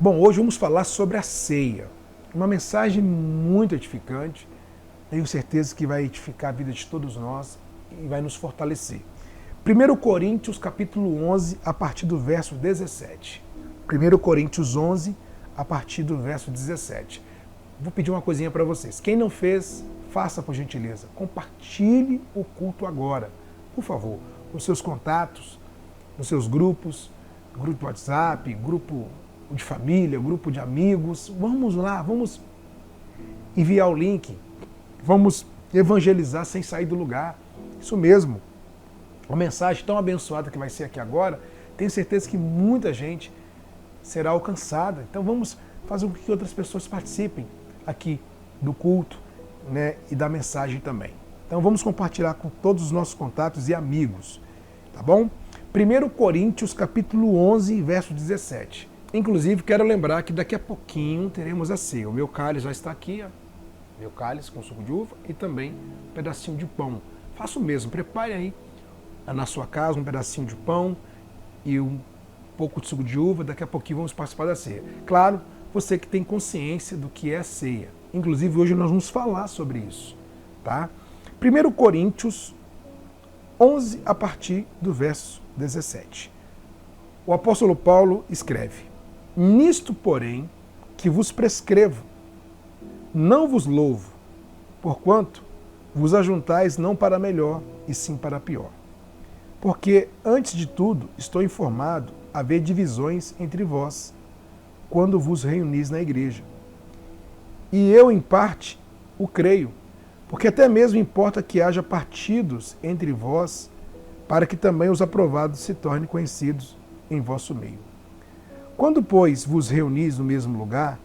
Bom, hoje vamos falar sobre a ceia. Uma mensagem muito edificante. Tenho certeza que vai edificar a vida de todos nós e vai nos fortalecer. 1 Coríntios capítulo 11, a partir do verso 17. 1 Coríntios 11, a partir do verso 17. Vou pedir uma coisinha para vocês. Quem não fez, faça por gentileza. Compartilhe o culto agora, por favor, com seus contatos, nos seus grupos, grupo WhatsApp, grupo de família, grupo de amigos. Vamos lá, vamos enviar o link. Vamos evangelizar sem sair do lugar. Isso mesmo. Uma mensagem tão abençoada que vai ser aqui agora, tenho certeza que muita gente será alcançada. Então vamos fazer com que outras pessoas participem aqui do culto, né, e da mensagem também. Então vamos compartilhar com todos os nossos contatos e amigos, tá bom? 1 Coríntios capítulo 11, verso 17. Inclusive quero lembrar que daqui a pouquinho teremos a ceia. O meu cálice já está aqui, ó. Meu cálice com suco de uva e também um pedacinho de pão. Faça o mesmo, prepare aí na sua casa um pedacinho de pão e um pouco de suco de uva. Daqui a pouquinho vamos participar da ceia. Claro, você que tem consciência do que é a ceia. Inclusive hoje nós vamos falar sobre isso, tá? 1 Coríntios 11, a partir do verso 17. O apóstolo Paulo escreve: Nisto, porém, que vos prescrevo, não vos louvo, porquanto vos ajuntais não para melhor, e sim para pior. Porque, antes de tudo, estou informado haver divisões entre vós, quando vos reunis na igreja. E eu, em parte, o creio, porque até mesmo importa que haja partidos entre vós, para que também os aprovados se tornem conhecidos em vosso meio. Quando, pois, vos reunis no mesmo lugar,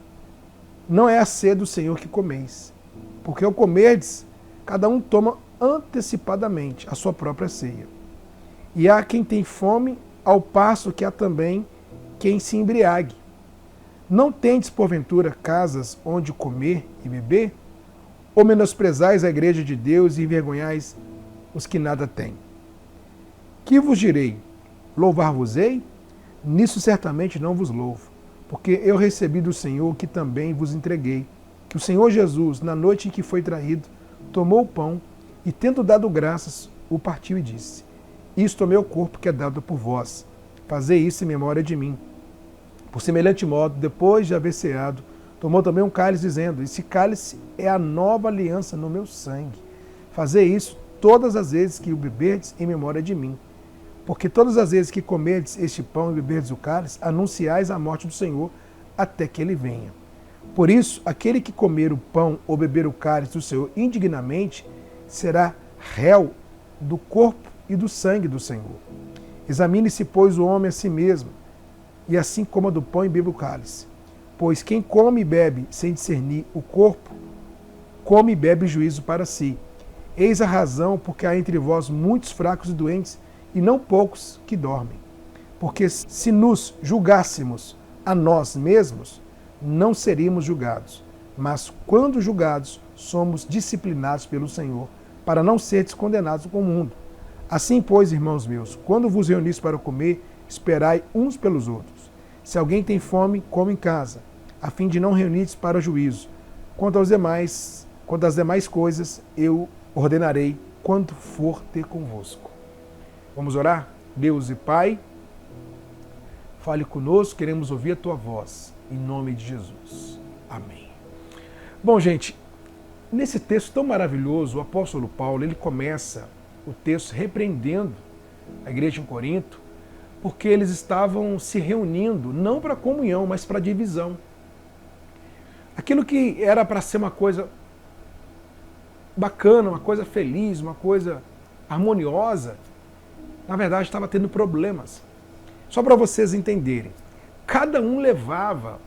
não é a ceia do Senhor que comeis, porque ao comerdes, cada um toma antecipadamente a sua própria ceia. E há quem tem fome, ao passo que há também quem se embriague. Não tendes, porventura, casas onde comer e beber? Ou menosprezais a igreja de Deus e envergonhais os que nada têm? Que vos direi? Louvar-vos-ei? Nisso certamente não vos louvo, porque eu recebi do Senhor o que também vos entreguei, que o Senhor Jesus, na noite em que foi traído, tomou o pão e, tendo dado graças, o partiu e disse: Isto é meu corpo que é dado por vós. Fazei isso em memória de mim. Por semelhante modo, depois de haver ceado, tomou também um cálice, dizendo: Esse cálice é a nova aliança no meu sangue. Fazei isso todas as vezes que o beberdes em memória de mim. Porque todas as vezes que comerdes este pão e beberdes o cálice, anunciais a morte do Senhor até que ele venha. Por isso, aquele que comer o pão ou beber o cálice do Senhor indignamente, será réu do corpo e do sangue do Senhor. Examine-se, pois, o homem a si mesmo, e assim coma do pão e beba o cálice. Pois quem come e bebe sem discernir o corpo, come e bebe juízo para si. Eis a razão porque há entre vós muitos fracos e doentes, e não poucos que dormem. Porque se nos julgássemos a nós mesmos, não seríamos julgados. Mas quando julgados, somos disciplinados pelo Senhor, para não seres condenados com o mundo. Assim, pois, irmãos meus, quando vos reunis para comer, esperai uns pelos outros. Se alguém tem fome, come em casa, a fim de não reunir-se para juízo. Quanto às demais coisas, eu ordenarei quando for ter convosco. Vamos orar? Deus e Pai, fale conosco, queremos ouvir a Tua voz, em nome de Jesus. Amém. Bom, gente, nesse texto tão maravilhoso, o apóstolo Paulo, ele começa o texto repreendendo a igreja em Corinto, porque eles estavam se reunindo, não para comunhão, mas para divisão. Aquilo que era para ser uma coisa bacana, uma coisa feliz, uma coisa harmoniosa, na verdade estava tendo problemas. Só para vocês entenderem, cada um levava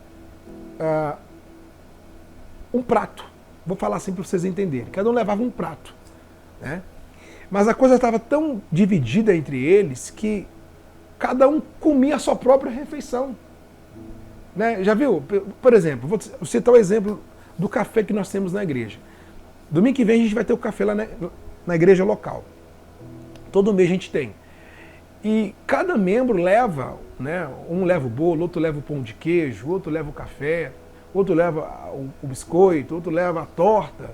um prato. Vou falar assim para vocês entenderem. Cada um levava um prato, né? Mas a coisa estava tão dividida entre eles que cada um comia a sua própria refeição, né? Já viu? Por exemplo, vou citar o exemplo do café que nós temos na igreja. Domingo que vem a gente vai ter o café lá na igreja local. Todo mês a gente tem. E cada membro leva, né? Um leva o bolo, outro leva o pão de queijo, outro leva o café, outro leva o biscoito, outro leva a torta.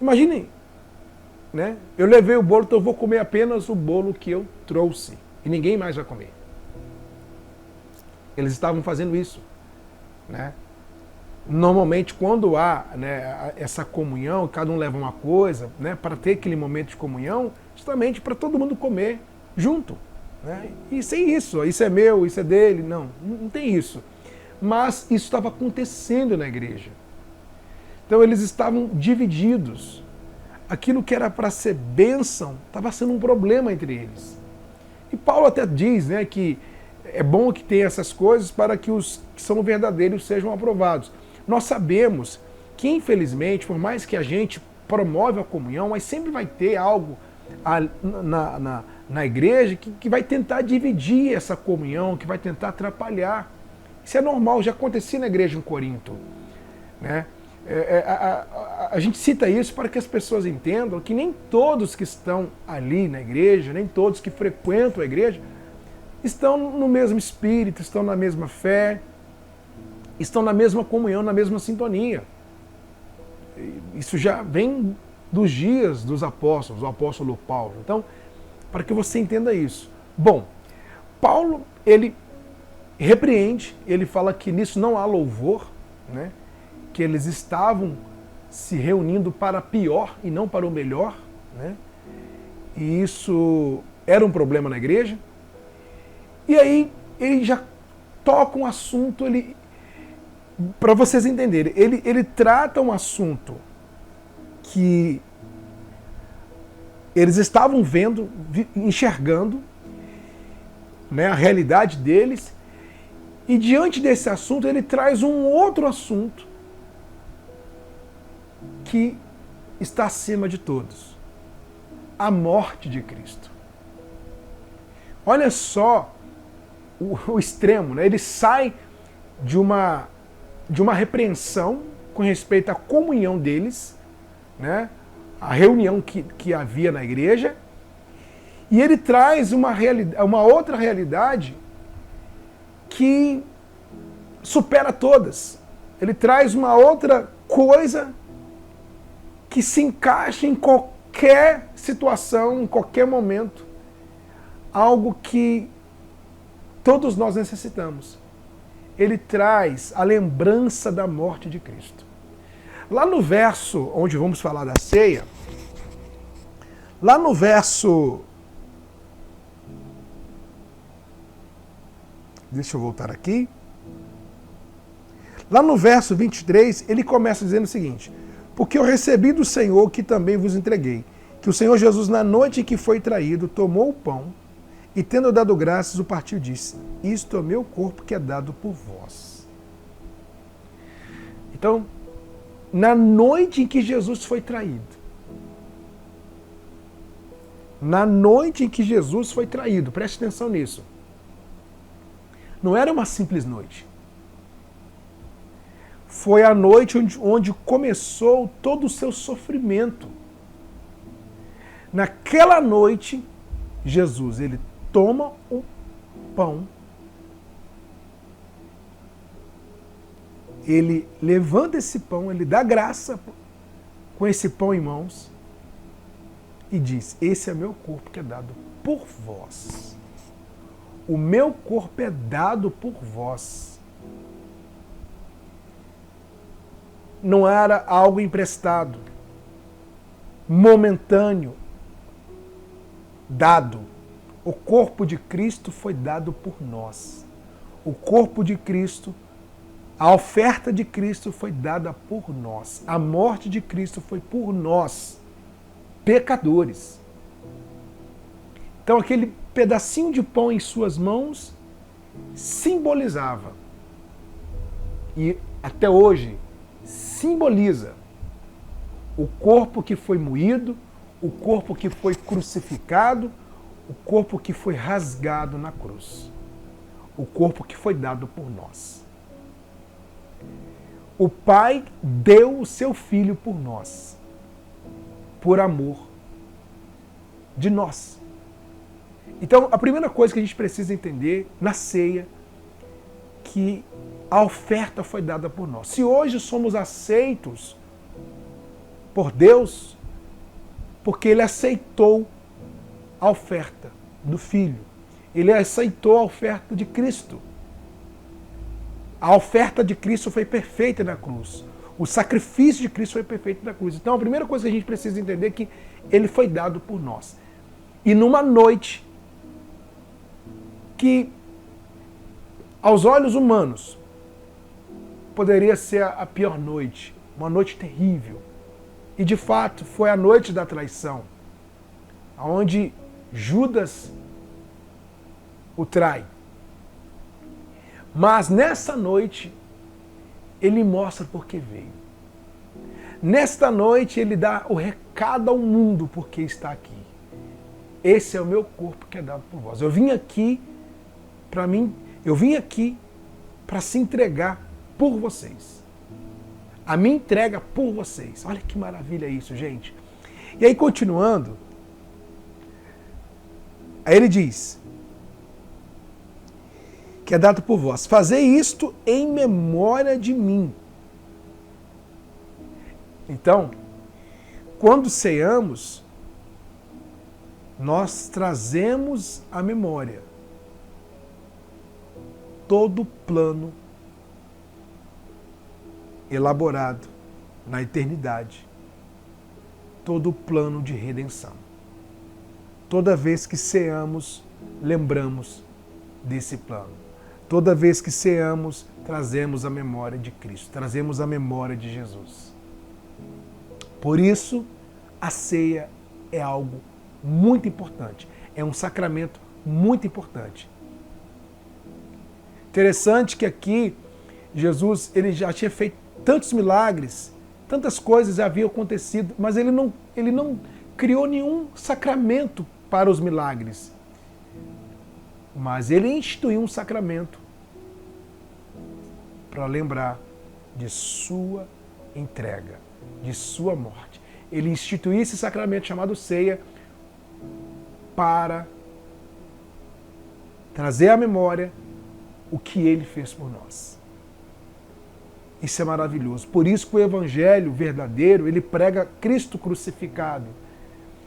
Imaginem, né? Eu levei o bolo, então eu vou comer apenas o bolo que eu trouxe. E ninguém mais vai comer. Eles estavam fazendo isso, né? Normalmente, quando há, né, essa comunhão, cada um leva uma coisa, né, para ter aquele momento de comunhão, justamente para todo mundo comer junto. Né? E sem isso é meu, isso é dele. Não tem isso. Mas isso estava acontecendo na igreja. Então eles estavam divididos. Aquilo que era para ser bênção estava sendo um problema entre eles. E Paulo até diz, né, que é bom que tenha essas coisas para que os que são verdadeiros sejam aprovados. Nós sabemos que, infelizmente, por mais que a gente promove a comunhão, mas sempre vai ter algo na igreja que vai tentar dividir essa comunhão, que vai tentar atrapalhar. Isso é normal, já acontecia na igreja em Corinto. Né? A gente cita isso para que as pessoas entendam que nem todos que estão ali na igreja, nem todos que frequentam a igreja, estão no mesmo espírito, estão na mesma fé, estão na mesma comunhão, na mesma sintonia. Isso já vem dos dias dos apóstolos, do apóstolo Paulo. Então, para que você entenda isso. Bom, Paulo, ele repreende, ele fala que nisso não há louvor, né? Que eles estavam se reunindo para pior e não para o melhor, né? E isso era um problema na igreja. E aí ele já toca um assunto, para vocês entenderem, ele trata um assunto que eles estavam vendo, enxergando, né, a realidade deles, e diante desse assunto ele traz um outro assunto que está acima de todos: a morte de Cristo. Olha só o extremo, né? Ele sai de uma repreensão com respeito à comunhão deles, né? A reunião que havia na igreja, e ele traz uma outra realidade que supera todas. Ele traz uma outra coisa que se encaixa em qualquer situação, em qualquer momento, algo que todos nós necessitamos. Ele traz a lembrança da morte de Cristo. Lá no verso onde vamos falar da ceia, lá no verso... Deixa eu voltar aqui. Lá no verso 23, ele começa dizendo o seguinte: porque eu recebi do Senhor que também vos entreguei, que o Senhor Jesus, na noite em que foi traído, tomou o pão, e tendo dado graças, o partiu e disse: isto é o meu corpo que é dado por vós. Então, na noite em que Jesus foi traído, preste atenção nisso. Não era uma simples noite. Foi a noite onde começou todo o seu sofrimento. Naquela noite, Jesus, ele toma o pão, ele levanta esse pão, ele dá graça com esse pão em mãos e diz: esse é meu corpo que é dado por vós. O meu corpo é dado por vós. Não era algo emprestado, momentâneo, dado. O corpo de Cristo foi dado por nós. O corpo de Cristo, a oferta de Cristo foi dada por nós. A morte de Cristo foi por nós, pecadores. Então aquele pedacinho de pão em suas mãos simbolizava, e até hoje simboliza, o corpo que foi moído, o corpo que foi crucificado, o corpo que foi rasgado na cruz, o corpo que foi dado por nós. O Pai deu o seu Filho por nós, por amor de nós. Então, a primeira coisa que a gente precisa entender na ceia, que a oferta foi dada por nós. Se hoje somos aceitos por Deus, porque Ele aceitou a oferta do Filho. Ele aceitou a oferta de Cristo. A oferta de Cristo foi perfeita na cruz. O sacrifício de Cristo foi perfeito na cruz. Então, a primeira coisa que a gente precisa entender é que Ele foi dado por nós. E numa noite que, aos olhos humanos, poderia ser a pior noite, uma noite terrível. E de fato foi a noite da traição, onde Judas o trai. Mas nessa noite ele mostra por que veio. Nesta noite ele dá o recado ao mundo porque está aqui. Esse é o meu corpo que é dado por vós. Eu vim aqui para se entregar por vocês. A minha entrega por vocês. Olha que maravilha isso, gente. E aí, continuando, aí ele diz que é dado por vós. Fazei isto em memória de mim. Então, quando ceamos, nós trazemos à memória todo o plano elaborado na eternidade, todo o plano de redenção. Toda vez que ceamos, lembramos desse plano. Toda vez que ceamos, trazemos a memória de Cristo, trazemos a memória de Jesus. Por isso, a ceia é algo muito importante, é um sacramento muito importante. Interessante que aqui Jesus ele já tinha feito tantos milagres, tantas coisas já haviam acontecido, mas ele não criou nenhum sacramento para os milagres. Mas ele instituiu um sacramento para lembrar de sua entrega, de sua morte. Ele instituiu esse sacramento chamado ceia para trazer à memória o que ele fez por nós. Isso é maravilhoso. Por isso que o evangelho verdadeiro, ele prega Cristo crucificado.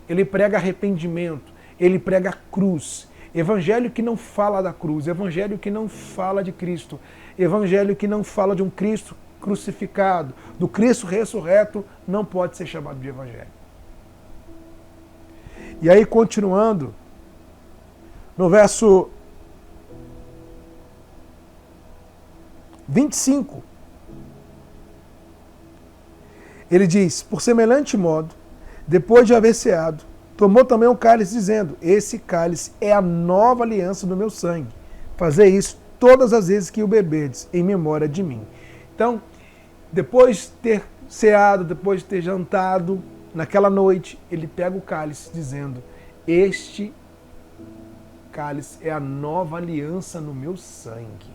Ele prega arrependimento. Ele prega a cruz. Evangelho que não fala da cruz. Evangelho que não fala de Cristo. Evangelho que não fala de um Cristo crucificado, do Cristo ressurreto, não pode ser chamado de evangelho. E aí, continuando, no verso 25, ele diz, por semelhante modo, depois de haver ceado, tomou também um cálice, dizendo, esse cálice é a nova aliança do meu sangue. Fazei isso todas as vezes que o beberdes, em memória de mim. Então, depois de ter ceado, depois de ter jantado, naquela noite, ele pega o cálice, dizendo, este cálice é a nova aliança no meu sangue.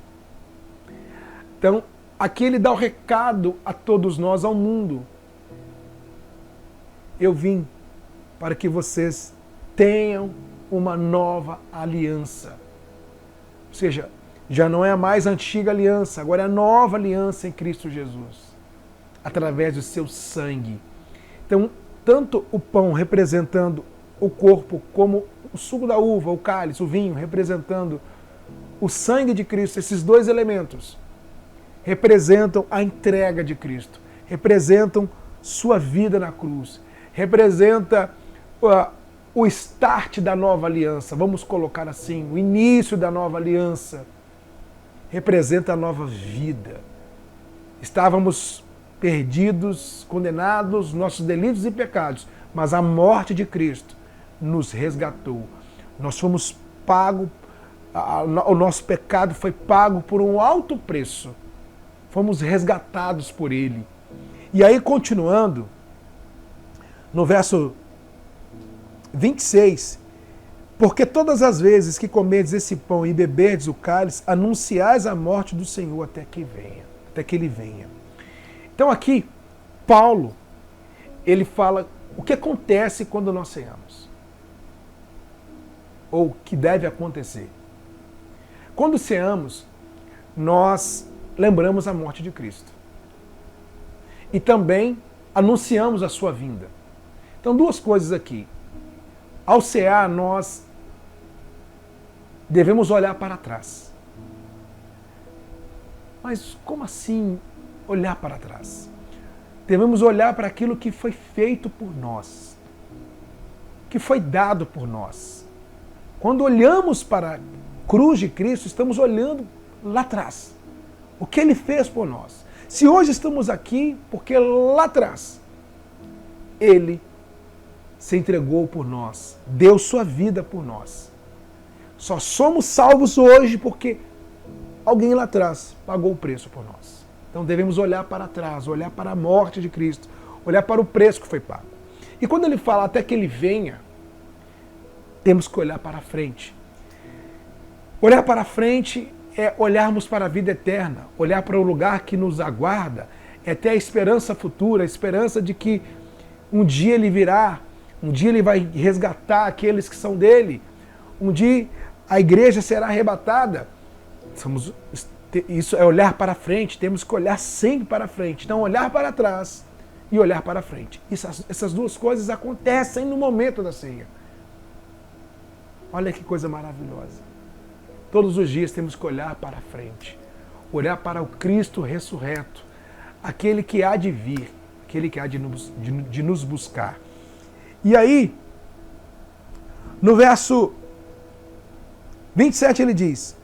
Então, aqui ele dá o recado a todos nós, ao mundo. Eu vim para que vocês tenham uma nova aliança. Ou seja, já não é a mais antiga aliança, agora é a nova aliança em Cristo Jesus, através do seu sangue. Então, tanto o pão representando o corpo, como o suco da uva, o cálice, o vinho, representando o sangue de Cristo, esses dois elementos representam a entrega de Cristo, representam sua vida na cruz, representa o start da nova aliança, vamos colocar assim, o início da nova aliança, representa a nova vida. Estávamos perdidos, condenados, nossos delitos e pecados, mas a morte de Cristo nos resgatou. Nós fomos pagos, o nosso pecado foi pago por um alto preço. Fomos resgatados por Ele. E aí, continuando, no verso 26, porque todas as vezes que comerdes esse pão e beberdes o cálice, anunciais a morte do Senhor até que Ele venha. Então aqui, Paulo, ele fala o que acontece quando nós ceamos. ou que deve acontecer. Quando ceamos, nós lembramos a morte de Cristo. E também anunciamos a sua vinda. Então, duas coisas aqui. Ao cear, nós devemos olhar para trás. Mas como assim olhar para trás? Devemos olhar para aquilo que foi feito por nós, que foi dado por nós. Quando olhamos para a cruz de Cristo, estamos olhando lá atrás, o que Ele fez por nós. Se hoje estamos aqui, porque lá atrás Ele se entregou por nós, deu sua vida por nós. Só somos salvos hoje porque alguém lá atrás pagou o preço por nós. Então devemos olhar para trás, olhar para a morte de Cristo, olhar para o preço que foi pago. E quando Ele fala até que Ele venha, temos que olhar para frente. Olhar para frente é olharmos para a vida eterna, olhar para o lugar que nos aguarda, é ter a esperança futura, a esperança de que um dia Ele virá, um dia Ele vai resgatar aqueles que são dele, um dia a igreja será arrebatada. Isso é olhar para frente, temos que olhar sempre para frente. Então, olhar para trás e olhar para frente. Essas duas coisas acontecem no momento da ceia. Olha que coisa maravilhosa. Todos os dias temos que olhar para frente, olhar para o Cristo ressurreto, aquele que há de vir, aquele que há de nos buscar. E aí, no verso 27 ele diz: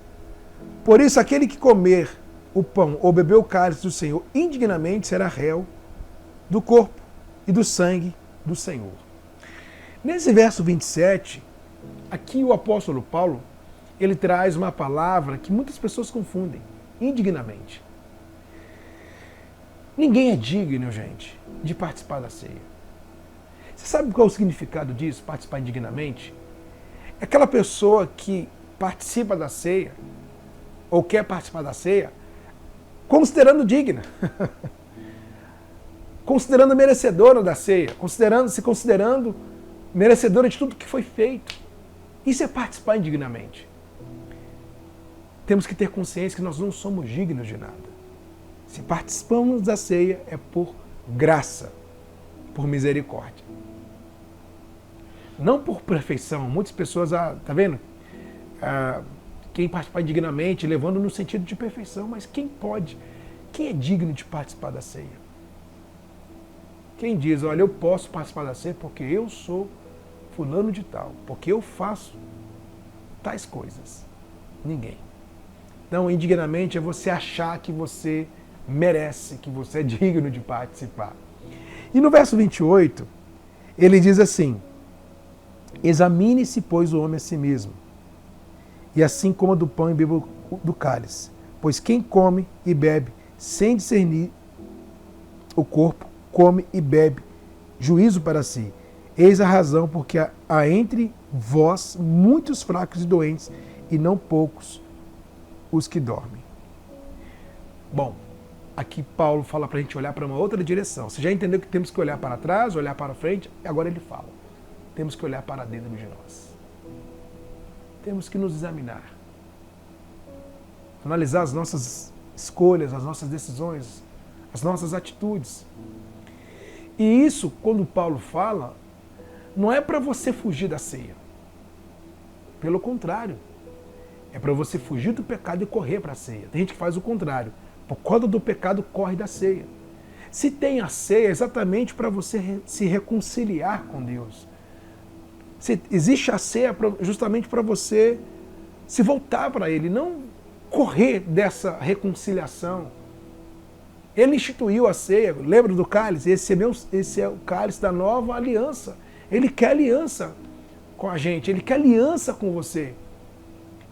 por isso aquele que comer o pão ou beber o cálice do Senhor indignamente será réu do corpo e do sangue do Senhor. Nesse verso 27, aqui o apóstolo Paulo, ele traz uma palavra que muitas pessoas confundem, indignamente. Ninguém é digno, gente, de participar da ceia. Você sabe qual é o significado disso, participar indignamente? É aquela pessoa que participa da ceia, ou quer participar da ceia, considerando digna, considerando merecedora da ceia, se considerando merecedora de tudo que foi feito. Isso é participar indignamente. Temos que ter consciência que nós não somos dignos de nada. Se participamos da ceia é por graça, por misericórdia. Não por perfeição. Muitas pessoas, tá vendo? Quem participar indignamente, levando no sentido de perfeição, mas quem pode? Quem é digno de participar da ceia? Quem diz, olha, eu posso participar da ceia porque eu sou fulano de tal, porque eu faço tais coisas? Ninguém. Então, indignamente é você achar que você merece, que você é digno de participar. E no verso 28, ele diz assim: examine-se, pois, o homem a si mesmo, e assim coma do pão e beba do cálice. Pois quem come e bebe sem discernir o corpo, come e bebe juízo para si. Eis a razão porque há entre vós muitos fracos e doentes, e não poucos os que dormem. Bom, aqui Paulo fala para a gente olhar para uma outra direção. Você já entendeu que temos que olhar para trás, olhar para frente? Agora ele fala, temos que olhar para dentro de nós. Temos que nos examinar. Analisar as nossas escolhas, as nossas decisões, as nossas atitudes. E isso, quando Paulo fala, não é para você fugir da ceia. Pelo contrário. É para você fugir do pecado e correr para a ceia. Tem gente que faz o contrário. Por causa do pecado, corre da ceia. Se tem a ceia, é exatamente para você se reconciliar com Deus. Existe a ceia justamente para você se voltar para Ele, não correr dessa reconciliação. Ele instituiu a ceia, lembra do cálice? Esse é o cálice da nova aliança. Ele quer aliança com a gente, Ele quer aliança com você.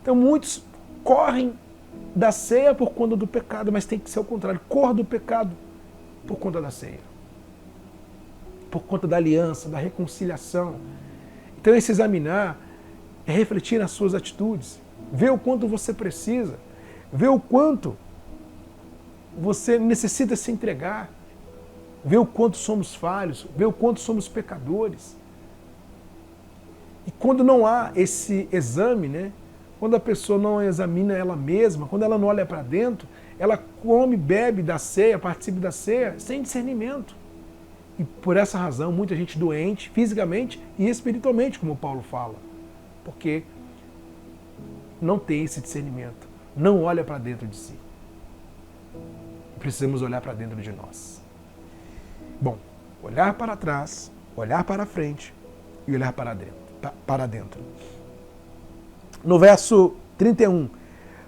Então muitos correm da ceia por conta do pecado, mas tem que ser o contrário. Corra do pecado por conta da ceia. Por conta da aliança, da reconciliação. Então esse examinar é refletir nas suas atitudes. Ver o quanto você precisa. Ver o quanto você necessita se entregar. Ver o quanto somos falhos. Ver o quanto somos pecadores. E quando não há esse exame, né? Quando a pessoa não examina ela mesma, quando ela não olha para dentro, ela come, bebe da ceia, participa da ceia sem discernimento. E por essa razão, muita gente doente, fisicamente e espiritualmente, como Paulo fala. Porque não tem esse discernimento, não olha para dentro de si. Precisamos olhar para dentro de nós. Bom, olhar para trás, olhar para frente e olhar para dentro. No verso 31,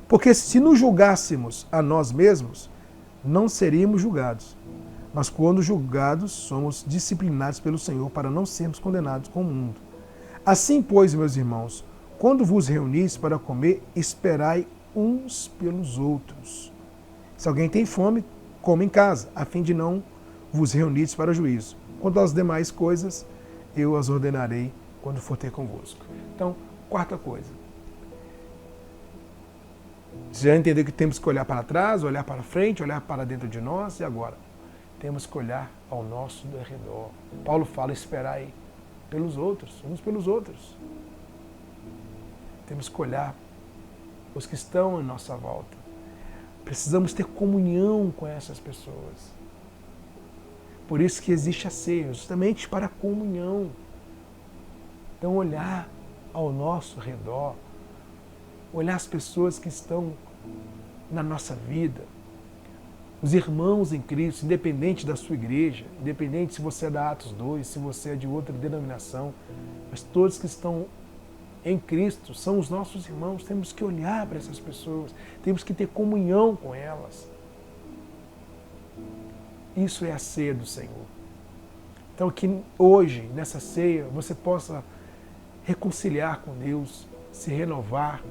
porque se nos julgássemos a nós mesmos, não seríamos julgados. Mas quando julgados, somos disciplinados pelo Senhor para não sermos condenados com o mundo. Assim, pois, meus irmãos, quando vos reunis para comer, esperai uns pelos outros. Se alguém tem fome, coma em casa, a fim de não vos reunirdes para juízo. Quanto às demais coisas, eu as ordenarei quando for ter convosco. Então, quarta coisa. Você já entendeu que temos que olhar para trás, olhar para frente, olhar para dentro de nós, e agora? Temos que olhar ao nosso redor. Paulo fala, esperai pelos outros, uns pelos outros. Temos que olhar os que estão à nossa volta. Precisamos ter comunhão com essas pessoas. Por isso que existe a ceia, justamente para a comunhão. Então, olhar ao nosso redor, olhar as pessoas que estão na nossa vida, os irmãos em Cristo, independente da sua igreja, independente se você é da Atos 2, se você é de outra denominação, mas todos que estão em Cristo são os nossos irmãos. Temos que olhar para essas pessoas, temos que ter comunhão com elas. Isso é a ceia do Senhor. Então que hoje, nessa ceia, você possa reconciliar com Deus, se renovar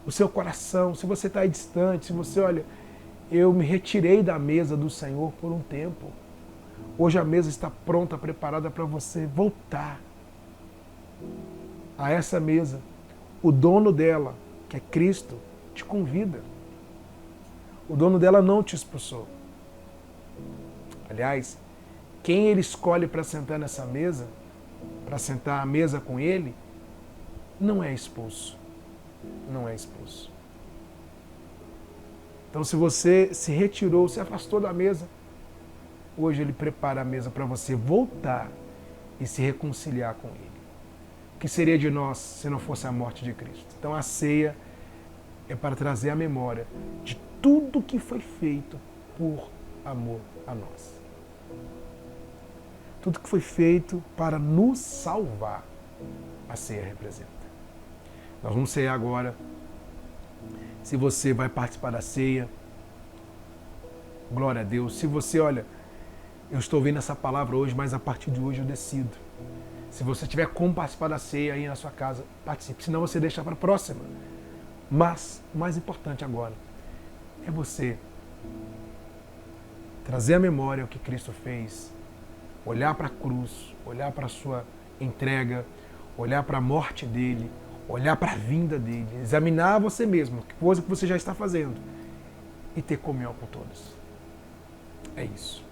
o seu coração. Se você está aí distante, se você, olha, eu me retirei da mesa do Senhor por um tempo. Hoje a mesa está pronta, preparada para você voltar a essa mesa. O dono dela, que é Cristo, te convida. O dono dela não te expulsou. Aliás, quem ele escolhe para sentar nessa mesa, para sentar à mesa com ele, não é expulso. Não é expulso. Então, se você se retirou, se afastou da mesa, hoje ele prepara a mesa para você voltar e se reconciliar com ele. O que seria de nós se não fosse a morte de Cristo? Então, a ceia é para trazer a memória de tudo que foi feito por amor a nós. Tudo que foi feito para nos salvar, a ceia representa. Nós vamos cear agora. Se você vai participar da ceia, glória a Deus. Se você, olha, eu estou ouvindo essa palavra hoje, mas a partir de hoje eu decido. Se você tiver como participar da ceia aí na sua casa, participe. Senão você deixa para a próxima. Mas o mais importante agora é você trazer à memória o que Cristo fez, olhar para a cruz, olhar para a sua entrega, olhar para a morte dele, olhar para a vinda dele, examinar você mesmo, coisa que você já está fazendo, e ter comunhão com todos. É isso.